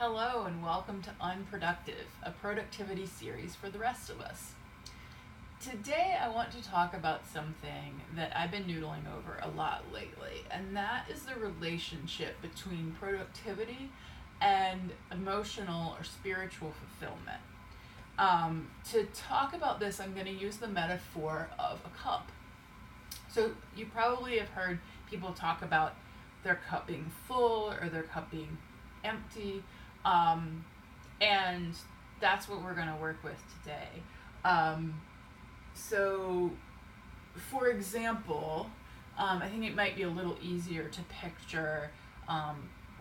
Hello and welcome to Unproductive, a productivity series for the rest of us. Today I want to talk about something that I've been noodling over a lot lately, and that is the relationship between productivity and emotional or spiritual fulfillment. To talk about this, I'm going to use the metaphor of a cup. So you probably have heard people talk about their cup being full or their cup being empty. And that's what we're going to work with today. So, for example, I think it might be a little easier to picture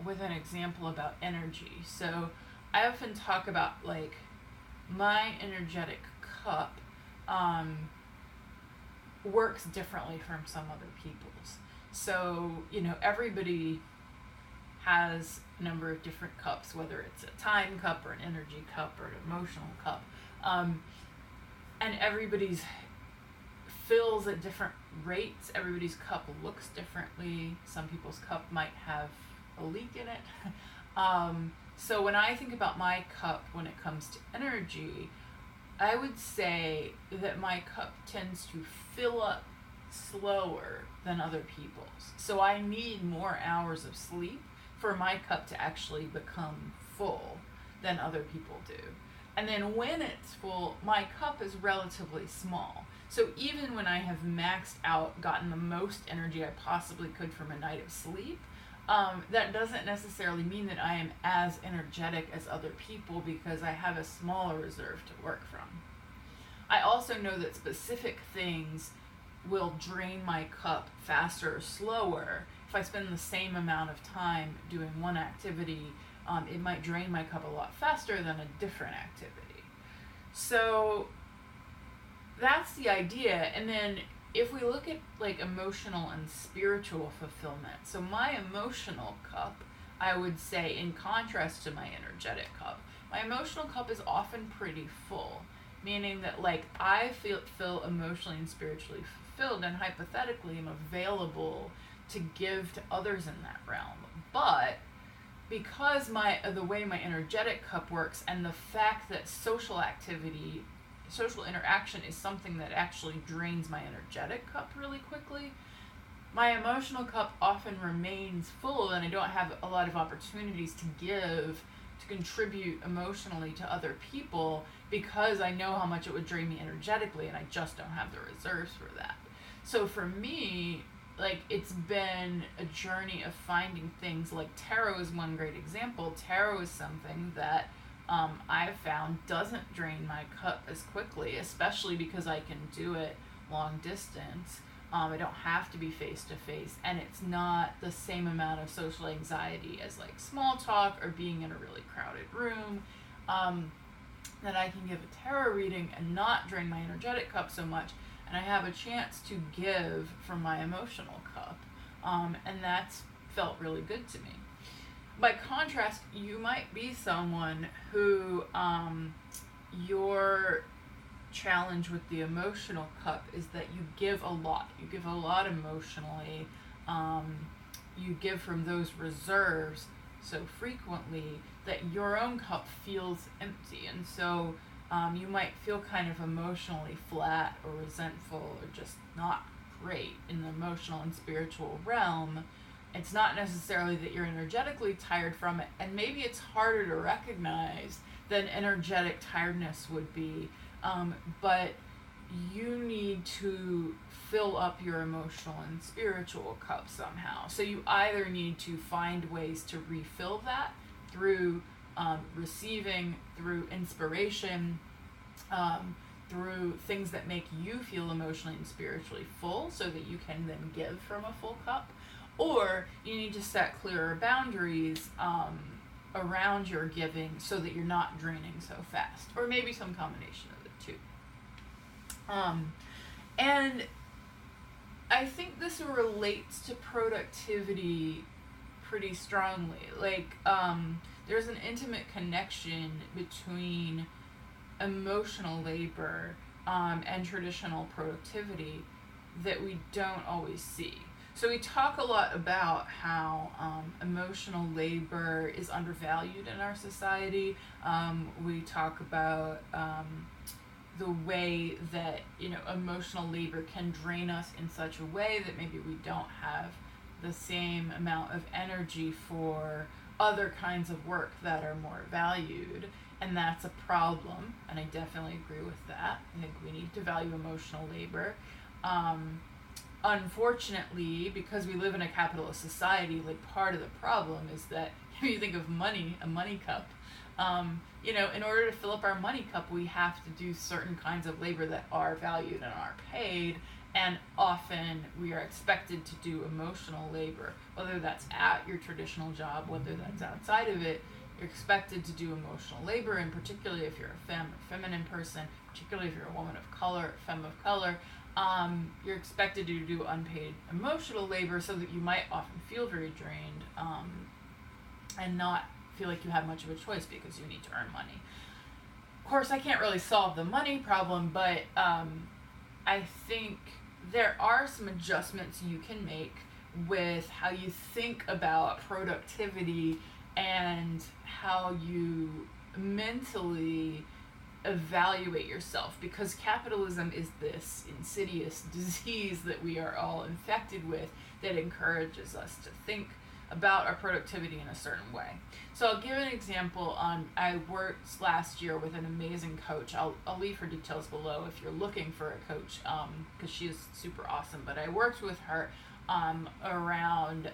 with an example about energy. So, I often talk about like my energetic cup works differently from some other people's. So, everybody has a number of different cups, whether it's a time cup or an energy cup or an emotional cup. And everybody's fills at different rates. Everybody's cup looks differently. Some people's cup might have a leak in it. So when I think about my cup when it comes to energy, I would say that my cup tends to fill up slower than other people's. So I need more hours of sleep for my cup to actually become full than other people do. And then when it's full, my cup is relatively small. So even when I have maxed out, gotten the most energy I possibly could from a night of sleep, that doesn't necessarily mean that I am as energetic as other people because I have a smaller reserve to work from. I also know that specific things will drain my cup faster or slower. If I spend the same amount of time doing one activity, it might drain my cup a lot faster than a different activity. So that's the idea. And then if we look at like emotional and spiritual fulfillment, so my emotional cup, I would say in contrast to my energetic cup, my emotional cup is often pretty full, meaning that like I feel emotionally and spiritually fulfilled, and hypothetically am available to give to others in that realm. But because the way my energetic cup works and the fact that social interaction is something that actually drains my energetic cup really quickly, my emotional cup often remains full and I don't have a lot of opportunities to give, to contribute emotionally to other people because I know how much it would drain me energetically and I just don't have the reserves for that. So for me, like it's been a journey of finding things like tarot is one great example. Tarot is something that I've found doesn't drain my cup as quickly, especially because I can do it long distance. I don't have to be face to face, and it's not the same amount of social anxiety as like small talk or being in a really crowded room. That I can give a tarot reading and not drain my energetic cup so much, and I have a chance to give from my emotional cup, and that's felt really good to me. By contrast, you might be someone who your challenge with the emotional cup is that you give a lot. You give a lot emotionally. You give from those reserves so frequently that your own cup feels empty. And so you might feel kind of emotionally flat or resentful or just not great in the emotional and spiritual realm. It's not necessarily that you're energetically tired from it, and maybe it's harder to recognize than energetic tiredness would be, but you need to fill up your emotional and spiritual cup somehow. So you either need to find ways to refill that through receiving, through inspiration, through things that make you feel emotionally and spiritually full so that you can then give from a full cup, or you need to set clearer boundaries around your giving so that you're not draining so fast, or maybe some combination of the two. And I think this relates to productivity pretty strongly. Like, there's an intimate connection between emotional labor and traditional productivity that we don't always see. So we talk a lot about how emotional labor is undervalued in our society. We talk about the way that emotional labor can drain us in such a way that maybe we don't have the same amount of energy for other kinds of work that are more valued, and that's a problem, and I definitely agree with that. I think we need to value emotional labor. Unfortunately, because we live in a capitalist society, like part of the problem is that if you think of money, a money cup, in order to fill up our money cup, we have to do certain kinds of labor that are valued and are paid, and often we are expected to do emotional labor, whether that's at your traditional job, whether that's outside of it. You're expected to do emotional labor, and particularly if you're a feminine person, particularly if you're a woman of color, femme of color, you're expected to do unpaid emotional labor, so that you might often feel very drained and not feel like you have much of a choice because you need to earn money. Of course, I can't really solve the money problem, but I think there are some adjustments you can make with how you think about productivity and how you mentally evaluate yourself, because capitalism is this insidious disease that we are all infected with that encourages us to think about our productivity in a certain way. So I'll give an example. I worked last year with an amazing coach. I'll leave her details below if you're looking for a coach, because she is super awesome. But I worked with her around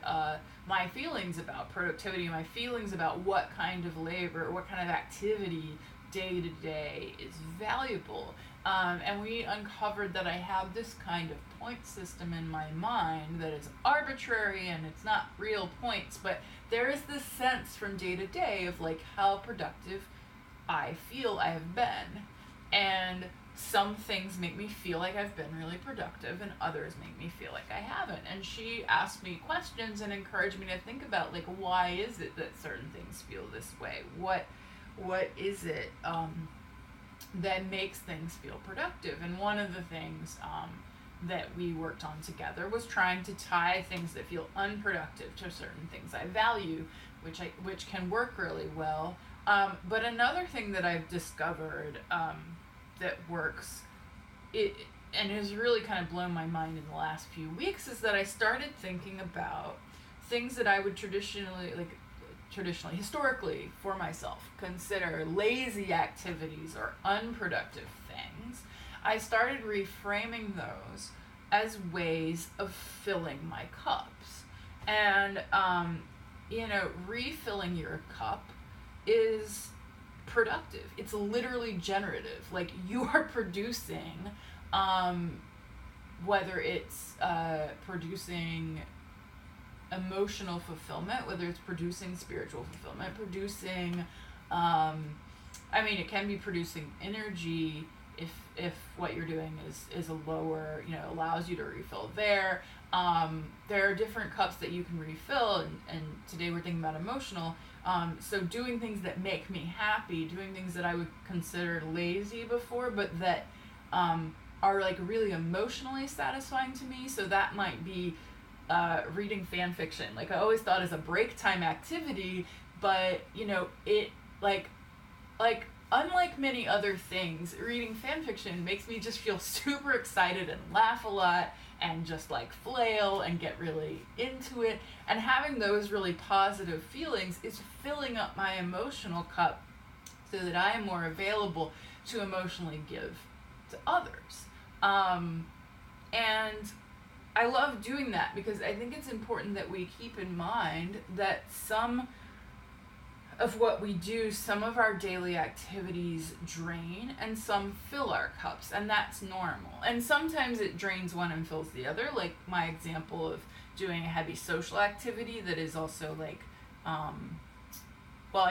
my feelings about productivity, my feelings about what kind of labor, what kind of activity day to day is valuable. And we uncovered that I have this kind of point system in my mind that is arbitrary and it's not real points, but there is this sense from day to day of like how productive I feel I have been. And some things make me feel like I've been really productive and others make me feel like I haven't. And she asked me questions and encouraged me to think about like, why is it that certain things feel this way? What is it that makes things feel productive? And one of the things that we worked on together was trying to tie things that feel unproductive to certain things I value, which can work really well. But another thing that I've discovered that works, and has really kind of blown my mind in the last few weeks, is that I started thinking about things that I would historically for myself consider lazy activities or unproductive things. I started reframing those as ways of filling my cups. And refilling your cup is productive. It's literally generative. Like, you are producing, whether it's producing emotional fulfillment, whether it's producing spiritual fulfillment, producing it can be producing energy if what you're doing is a lower, allows you to refill there. There are different cups that you can refill, and today we're thinking about emotional. So doing things that make me happy, doing things that I would consider lazy before, but that are like really emotionally satisfying to me. So that might be reading fan fiction. Like, I always thought as a break time activity, but it like unlike many other things, reading fan fiction makes me just feel super excited and laugh a lot and just like flail and get really into it. And having those really positive feelings is filling up my emotional cup so that I am more available to emotionally give to others. And I love doing that because I think it's important that we keep in mind that some of what we do, some of our daily activities drain and some fill our cups, and that's normal. And sometimes it drains one and fills the other, like my example of doing a heavy social activity that is also like, I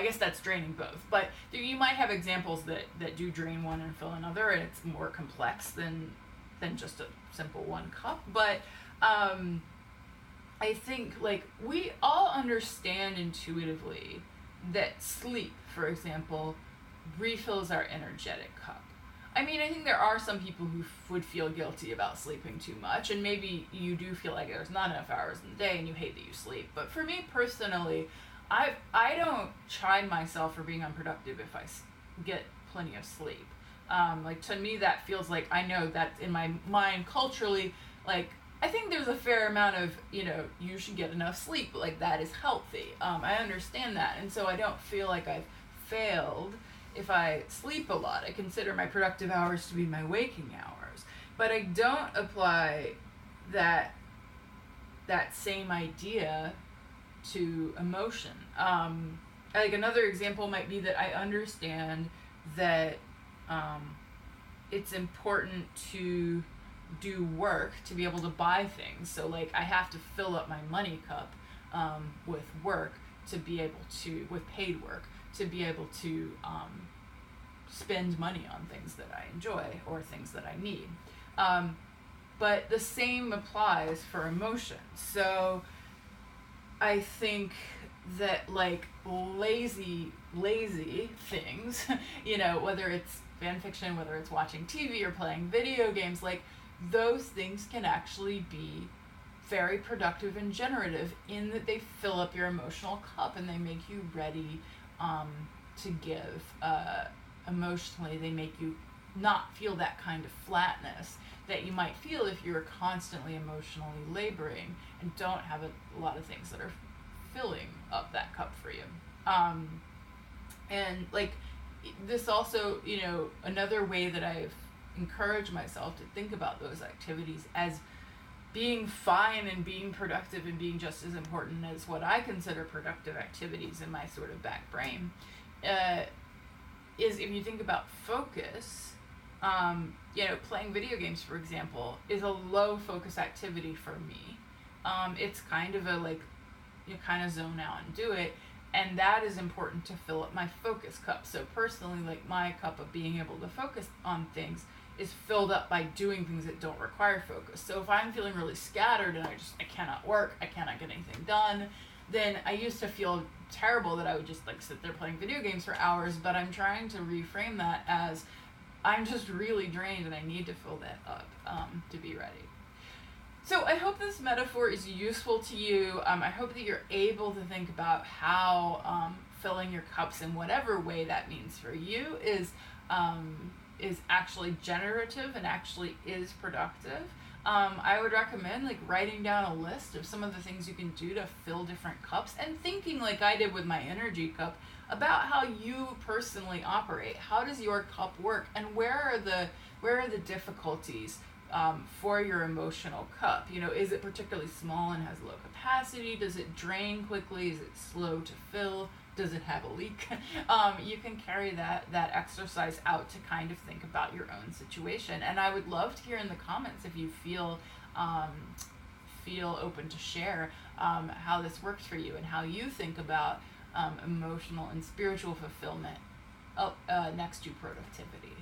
guess that's draining both, but you might have examples that do drain one and fill another, and it's more complex than just a simple one cup. But I think like we all understand intuitively that sleep, for example, refills our energetic cup. I mean, I think there are some people who would feel guilty about sleeping too much, and maybe you do feel like there's not enough hours in the day and you hate that you sleep. But for me personally, I don't chide myself for being unproductive if I get plenty of sleep. Like, to me, that feels like, I know that in my mind culturally, like, I think there's a fair amount of, you should get enough sleep, like, that is healthy. I understand that, and so I don't feel like I've failed if I sleep a lot. I consider my productive hours to be my waking hours, but I don't apply that same idea to emotion. Like, another example might be that I understand that it's important to do work to be able to buy things. So, like, I have to fill up my money cup with work to be able to, with paid work, to be able to spend money on things that I enjoy or things that I need. But the same applies for emotions. So I think that, like, lazy things, whether it's fan fiction, whether it's watching TV or playing video games, like, those things can actually be very productive and generative in that they fill up your emotional cup and they make you ready to give. Emotionally, they make you not feel that kind of flatness that you might feel if you're constantly emotionally laboring and don't have a lot of things that are filling up that cup for you. And, like, this also, another way that I've encouraged myself to think about those activities as being fine and being productive and being just as important as what I consider productive activities in my sort of back brain, is if you think about focus, playing video games, for example, is a low focus activity for me. It's kind of a, like, you kind of zone out and do it, and that is important to fill up my focus cup. So personally, like, my cup of being able to focus on things is filled up by doing things that don't require focus. So if I'm feeling really scattered and I cannot work, I cannot get anything done, then I used to feel terrible that I would just, like, sit there playing video games for hours, but I'm trying to reframe that as I'm just really drained and I need to fill that up to be ready. So I hope this metaphor is useful to you. I hope that you're able to think about how filling your cups in whatever way that means for you is actually generative and actually is productive. I would recommend, like, writing down a list of some of the things you can do to fill different cups and thinking, like I did with my energy cup, about how you personally operate. How does your cup work, and where are the difficulties for your emotional cup? Is it particularly small and has low capacity? Does it drain quickly? Is it slow to fill? Does it have a leak? You can carry that exercise out to kind of think about your own situation. And I would love to hear in the comments if you feel open to share how this works for you and how you think about emotional and spiritual fulfillment next to productivity.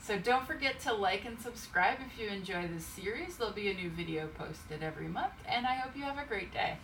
So don't forget to like and subscribe if you enjoy this series. There'll be a new video posted every month, and I hope you have a great day.